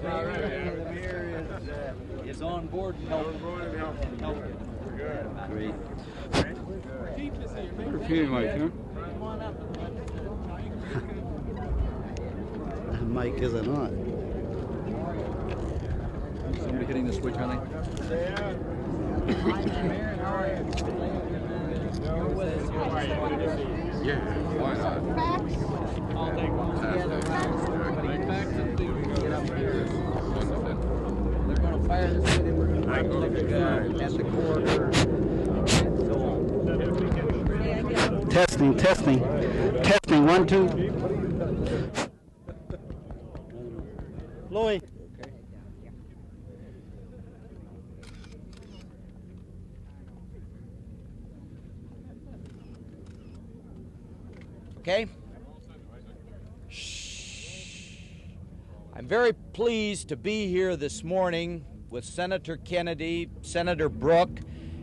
the mayor is on board and helping. Great. Repeating mic, huh? Mic isn't on. Somebody hitting the switch, honey? Yeah, why not? I'll take one. They're going to fire the city. We're going to at the corridor. Testing. 1, 2. Louis. Okay. Shh. I'm very pleased to be here this morning with Senator Kennedy, Senator Brooke,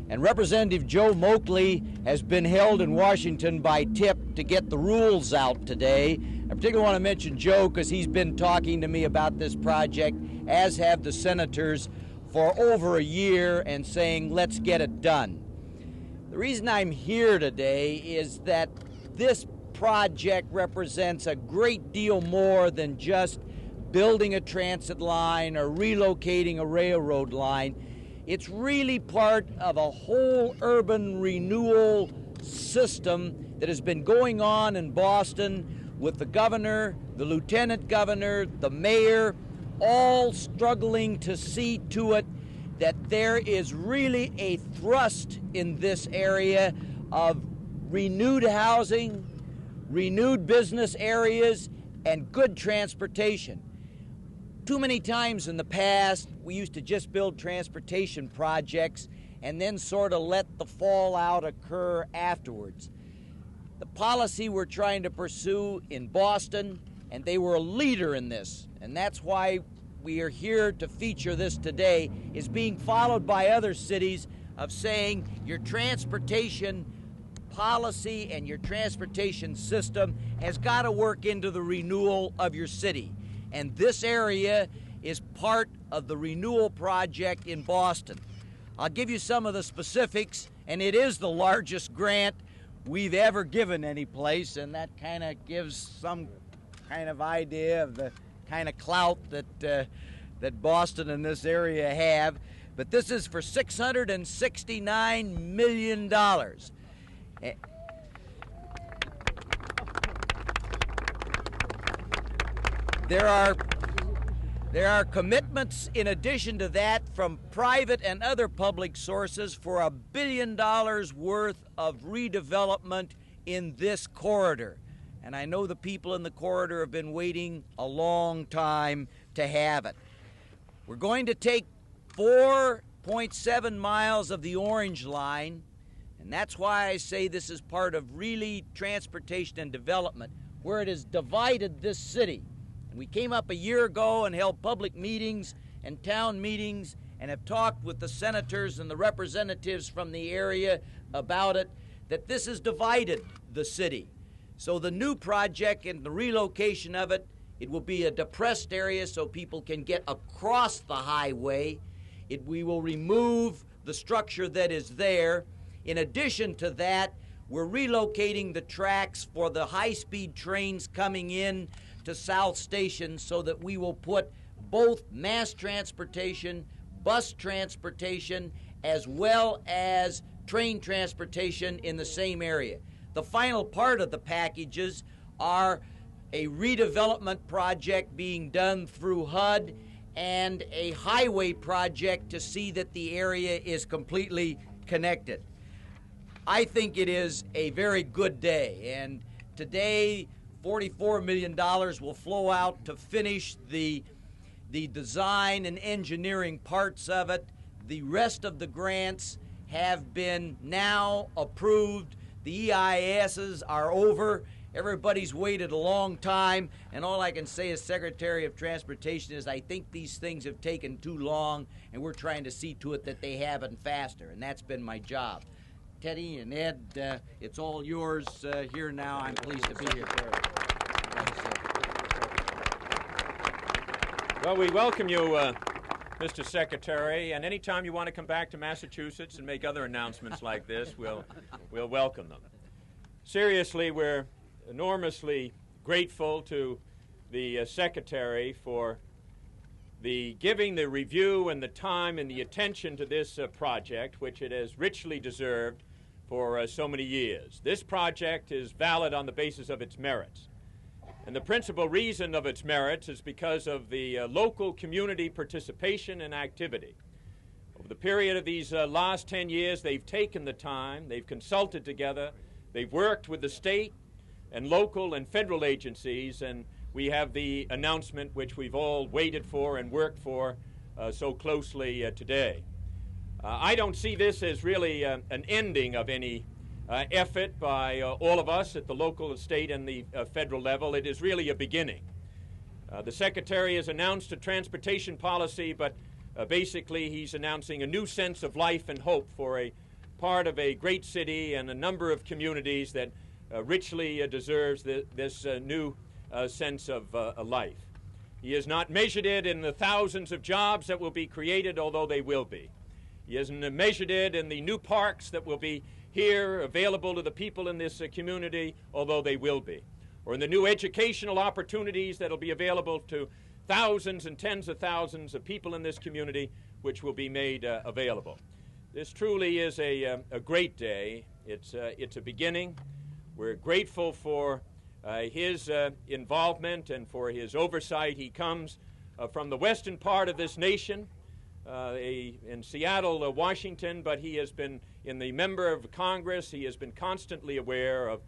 and Representative Joe Moakley has been held in Washington by tip to get the rules out today. I particularly want to mention Joe because he's been talking to me about this project, as have the senators, for over a year and saying, let's get it done. The reason I'm here today is that this project represents a great deal more than just building a transit line or relocating a railroad line. It's really part of a whole urban renewal system that has been going on in Boston with the governor, the lieutenant governor, the mayor, all struggling to see to it that there is really a thrust in this area of renewed housing, renewed business areas, and good transportation. Too many times in the past, we used to just build transportation projects and then sort of let the fallout occur afterwards. The policy we're trying to pursue in Boston, and they were a leader in this, and that's why we are here to feature this today, is being followed by other cities of saying your transportation policy and your transportation system has got to work into the renewal of your city. And this area is part of the renewal project in Boston. I'll give you some of the specifics, and it is the largest grant we've ever given any place, and that kind of gives some kind of idea of the kind of clout that Boston and this area have. But this is for $669 million. There are commitments in addition to that from private and other public sources for $1 billion worth of redevelopment in this corridor. And I know the people in the corridor have been waiting a long time to have it. We're going to take 4.7 miles of the Orange Line, and that's why I say this is part of really transportation and development, where it has divided this city. We came up a year ago and held public meetings and town meetings and have talked with the senators and the representatives from the area about it, that this has divided the city. So the new project and the relocation of it, it will be a depressed area so people can get across the highway. We will remove the structure that is there. In addition to that, we're relocating the tracks for the high-speed trains coming in to South Station so that we will put both mass transportation, bus transportation, as well as train transportation in the same area. The final part of the packages are a redevelopment project being done through HUD and a highway project to see that the area is completely connected. I think it is a very good day, and today $44 million will flow out to finish the design and engineering parts of it. The rest of the grants have been now approved. The EISs are over. Everybody's waited a long time, and all I can say as Secretary of Transportation is I think these things have taken too long, and we're trying to see to it that they happen faster, and that's been my job. Teddy and Ed, it's all yours here now. I'm pleased to be here. Well, we welcome you, Mr. Secretary, and anytime you want to come back to Massachusetts and make other announcements like this, we'll welcome them. Seriously, we're enormously grateful to the Secretary for giving the review and the time and the attention to this project, which it has richly deserved for so many years. This project is valid on the basis of its merits. And the principal reason of its merits is because of the local community participation and activity. Over the period of these last 10 years, they've taken the time, they've consulted together, they've worked with the state and local and federal agencies, and we have the announcement which we've all waited for and worked for so closely today. I don't see this as really an ending of any effort by all of us at the local, state, and the federal level. It is really a beginning. The Secretary has announced a transportation policy, but basically he's announcing a new sense of life and hope for a part of a great city and a number of communities that richly deserves this new sense of life. He has not measured it in the thousands of jobs that will be created, although they will be. He hasn't measured it in the new parks that will be here available to the people in this community, although they will be, or in the new educational opportunities that will be available to thousands and tens of thousands of people in this community, which will be made available. This truly is a great day. It's a beginning. We're grateful for his involvement and for his oversight. He comes from the western part of this nation, in Seattle, Washington, but he has been in the member of Congress. He has been constantly aware of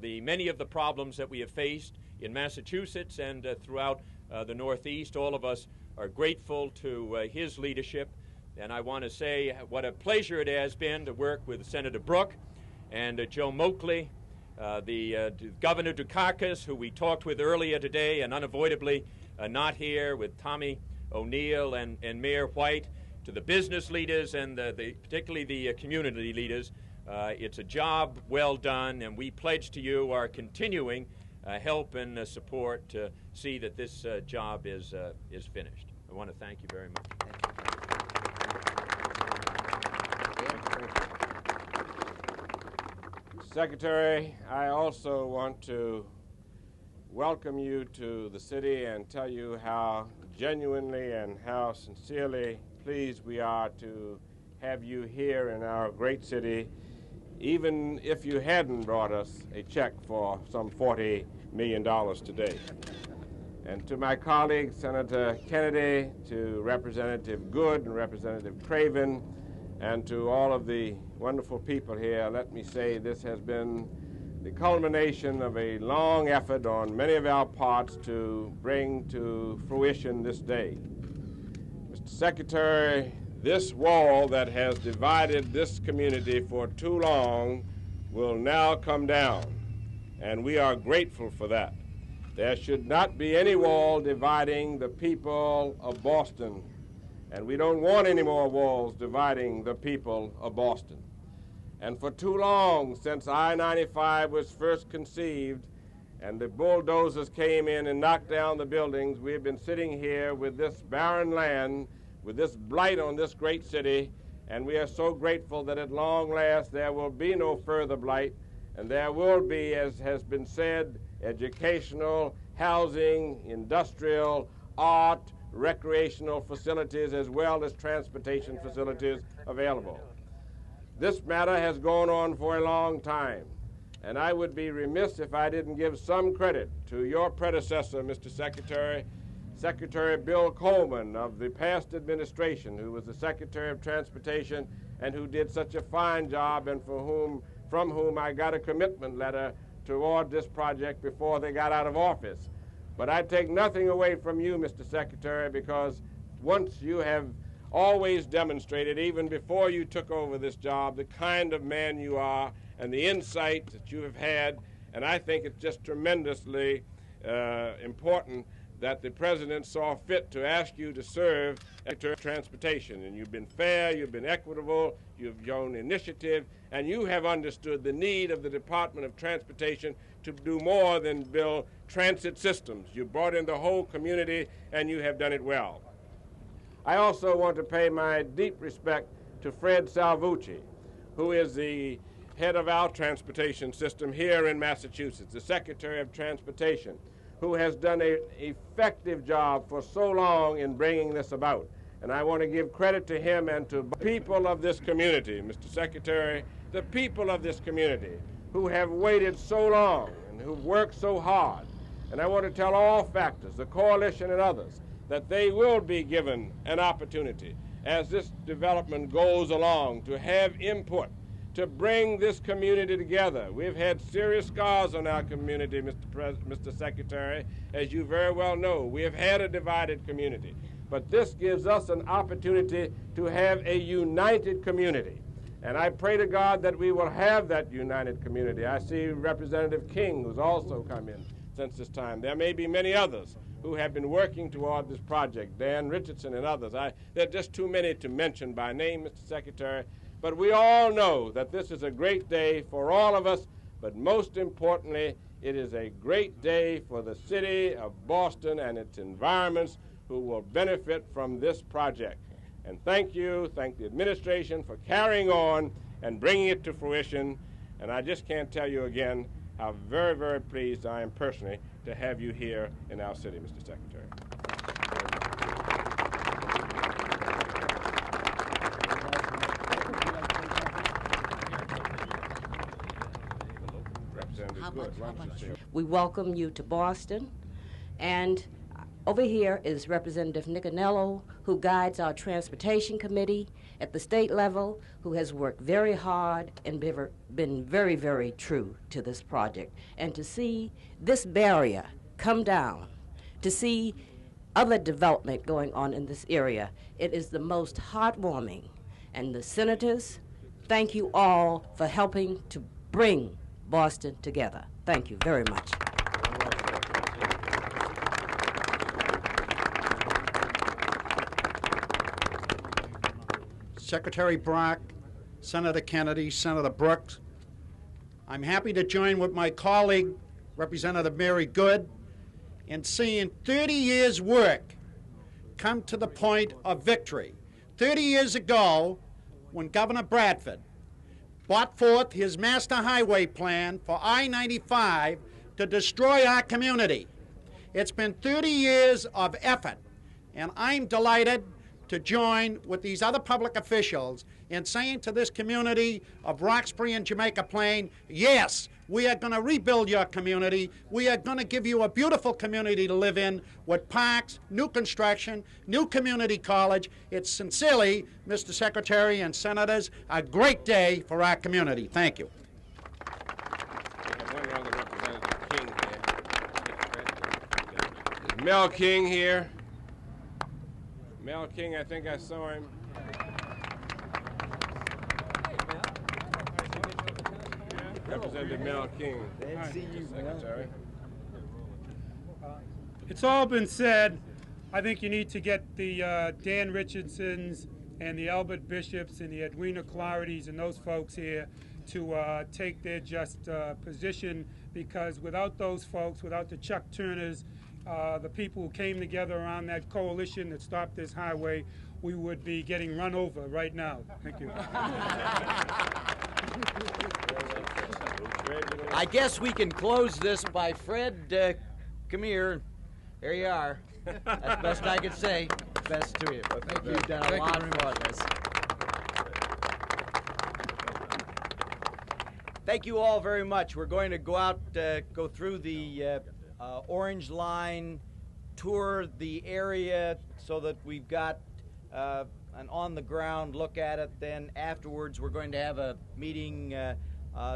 many of the problems that we have faced in Massachusetts and throughout the Northeast. All of us are grateful to his leadership, and I want to say what a pleasure it has been to work with Senator Brooke and Joe Moakley, the Governor Dukakis, who we talked with earlier today and unavoidably not here, with Tommy O'Neill and Mayor White, to the business leaders and particularly the community leaders. It's a job well done, and we pledge to you our continuing help and support to see that this job is finished. I want to thank you very much. Secretary, I also want to welcome you to the city and tell you how genuinely and how sincerely pleased we are to have you here in our great city, even if you hadn't brought us a check for some $40 million today. And to my colleagues, Senator Kennedy, to Representative Good and Representative Craven, and to all of the wonderful people here, let me say this has been the culmination of a long effort on many of our parts to bring to fruition this day. Mr. Secretary, this wall that has divided this community for too long will now come down, and we are grateful for that. There should not be any wall dividing the people of Boston, and we don't want any more walls dividing the people of Boston. And for too long, since I-95 was first conceived and the bulldozers came in and knocked down the buildings, we have been sitting here with this barren land, with this blight on this great city, and we are so grateful that at long last there will be no further blight, and there will be, as has been said, educational, housing, industrial, art, recreational facilities, as well as transportation facilities available. This matter has gone on for a long time, and I would be remiss if I didn't give some credit to your predecessor, Mr. Secretary, Secretary Bill Coleman of the past administration, who was the Secretary of Transportation and who did such a fine job, and from whom I got a commitment letter toward this project before they got out of office. But I take nothing away from you, Mr. Secretary, because once you have always demonstrated, even before you took over this job, the kind of man you are and the insight that you have had, and I think it's just tremendously important that the President saw fit to ask you to serve as Secretary of Transportation. And you've been fair, you've been equitable, you've shown initiative, and you have understood the need of the Department of Transportation to do more than build transit systems. You brought in the whole community, and you have done it well. I also want to pay my deep respect to Fred Salvucci, who is the head of our transportation system here in Massachusetts, the Secretary of Transportation, who has done an effective job for so long in bringing this about. And I want to give credit to him and to the people of this community, Mr. Secretary, the people of this community who have waited so long and who've worked so hard. And I want to tell all factors, the coalition and others, that they will be given an opportunity as this development goes along to have input, to bring this community together. We've had serious scars on our community, Mr. Secretary, as you very well know. We have had a divided community. But this gives us an opportunity to have a united community. And I pray to God that we will have that united community. I see Representative King, who's also come in since this time. There may be many others who have been working toward this project, Dan Richardson and others. There are just too many to mention by name, Mr. Secretary. But we all know that this is a great day for all of us, but most importantly, it is a great day for the city of Boston and its environments who will benefit from this project. And thank you, thank the administration for carrying on and bringing it to fruition. And I just can't tell you again how very, very pleased I am personally to have you here in our city, Mr. Secretary. We welcome you to Boston, and over here is Representative Nicanello, who guides our Transportation Committee at the state level, who has worked very hard and been very, very true to this project. And to see this barrier come down, to see other development going on in this area, it is the most heartwarming. And the senators, thank you all for helping to bring Boston together. Thank you very much. Secretary Brock, Senator Kennedy, Senator Brooks, I'm happy to join with my colleague, Representative Mary Good, in seeing 30 years' work come to the point of victory. 30 years ago, when Governor Bradford brought forth his master highway plan for I-95 to destroy our community. It's been 30 years of effort, and I'm delighted to join with these other public officials in saying to this community of Roxbury and Jamaica Plain, yes, we are going to rebuild your community. We are going to give you a beautiful community to live in with parks, new construction, new community college. It's sincerely, Mr. Secretary and Senators, a great day for our community. Thank you. Is Mel King here? Mel King, I think I saw him. Representative Mel King. Secretary. It's all been said. I think you need to get the Dan Richardsons and the Albert Bishops and the Edwina Clarities and those folks here to take their just position, because without those folks, without the Chuck Turners, the people who came together around that coalition that stopped this highway, we would be getting run over right now. Thank you. I guess we can close this by Fred. Come here. There you are. That's best I could say. Best to you. Thank you. You've done a lot for this. Thank you all very much. We're going to go out, go through the Orange Line, tour the area so that we've got an on-the-ground look at it. Then afterwards, we're going to have a meeting,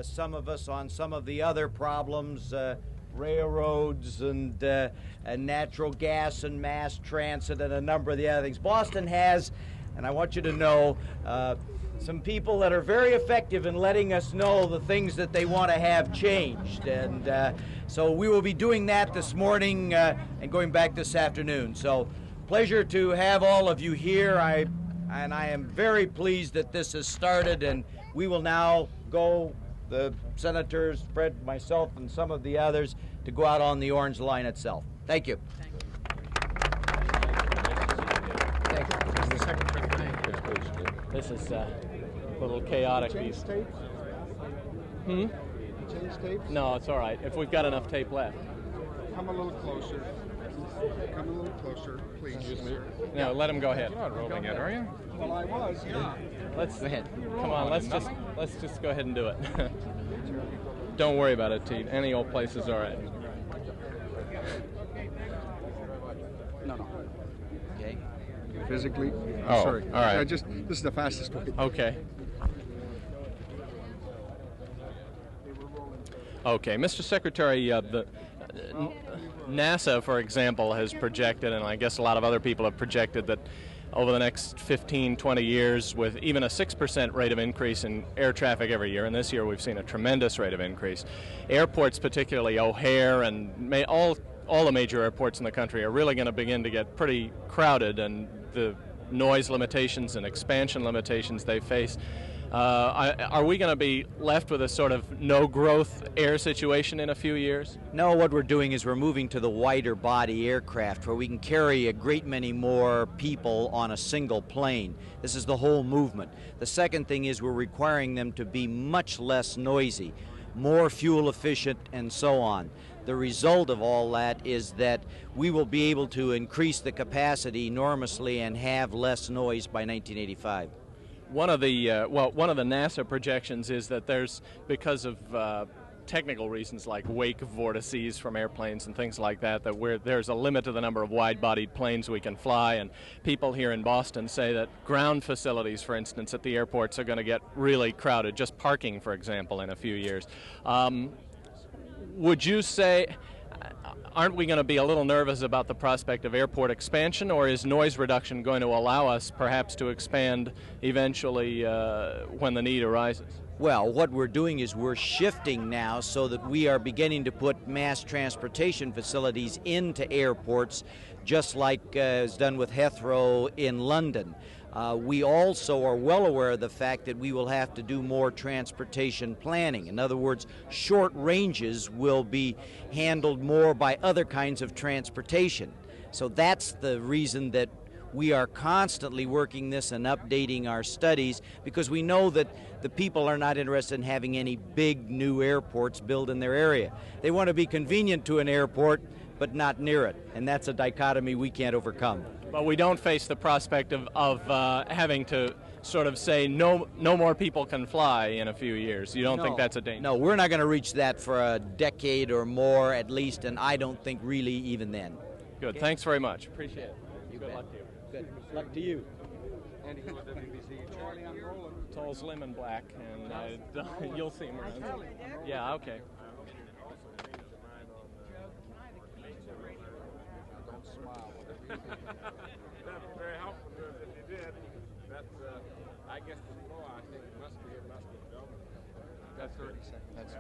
some of us on some of the other problems, railroads and natural gas and mass transit and a number of the other things. Boston has, and I want you to know, some people that are very effective in letting us know the things that they want to have changed. And so we will be doing that this morning and going back this afternoon. So pleasure to have all of you here. I am very pleased that this has started, and we will now go, the senators, Fred, myself, and some of the others, to go out on the orange line itself. Thank you. Thank you. Mr. Secretary, this is a little chaotic. Change tape? Hmm? Change tapes? No, it's all right. If we've got enough tape left. Come a little closer. Come a little closer, please. Excuse me. No, let him go ahead. You're not rolling yet, are you? Well, I was, yeah. Let's come on. Let's just go ahead and do it. Don't worry about it, T. Any old place is all right. No. Okay. Physically? Oh, sorry. all right. This is the fastest way. Okay. Okay, Mr. Secretary, NASA, for example, has projected, and I guess a lot of other people have projected, that over the next 15, 20 years, with even a 6% rate of increase in air traffic every year, and this year we've seen a tremendous rate of increase, airports, particularly O'Hare and all the major airports in the country, are really going to begin to get pretty crowded, and the noise limitations and expansion limitations they face. Are we going to be left with a sort of no-growth air situation in a few years? No, what we're doing is we're moving to the wider body aircraft where we can carry a great many more people on a single plane. This is the whole movement. The second thing is we're requiring them to be much less noisy, more fuel efficient, and so on. The result of all that is that we will be able to increase the capacity enormously and have less noise by 1985. One of the NASA projections is that there's, because of technical reasons like wake vortices from airplanes and things like that, there's a limit to the number of wide-bodied planes we can fly, and people here in Boston say that ground facilities, for instance, at the airports are going to get really crowded, just parking, for example, in a few years. Would you say, aren't we going to be a little nervous about the prospect of airport expansion, or is noise reduction going to allow us perhaps to expand eventually when the need arises? Well, what we're doing is we're shifting now so that we are beginning to put mass transportation facilities into airports, just like is done with Heathrow in London. We also are well aware of the fact that we will have to do more transportation planning. In other words, short ranges will be handled more by other kinds of transportation. So that's the reason that we are constantly working this and updating our studies, because we know that the people are not interested in having any big new airports built in their area. They want to be convenient to an airport, but not near it. And that's a dichotomy we can't overcome. But we don't face the prospect of having to sort of say no more people can fly in a few years. You don't think that's a danger? No, we're not going to reach that for a decade or more at least, and I don't think really even then. Good. Okay. Thanks very much. Appreciate it. Good luck to you. Good luck to you. Andy Hill, WBZ. Charlie, I'm rolling. Tall, slim, and black, and you'll see him around. Yeah, okay. That's very helpful to us if you did. That's, I guess the floor, I think, must be double. That's 30 seconds. That's fine.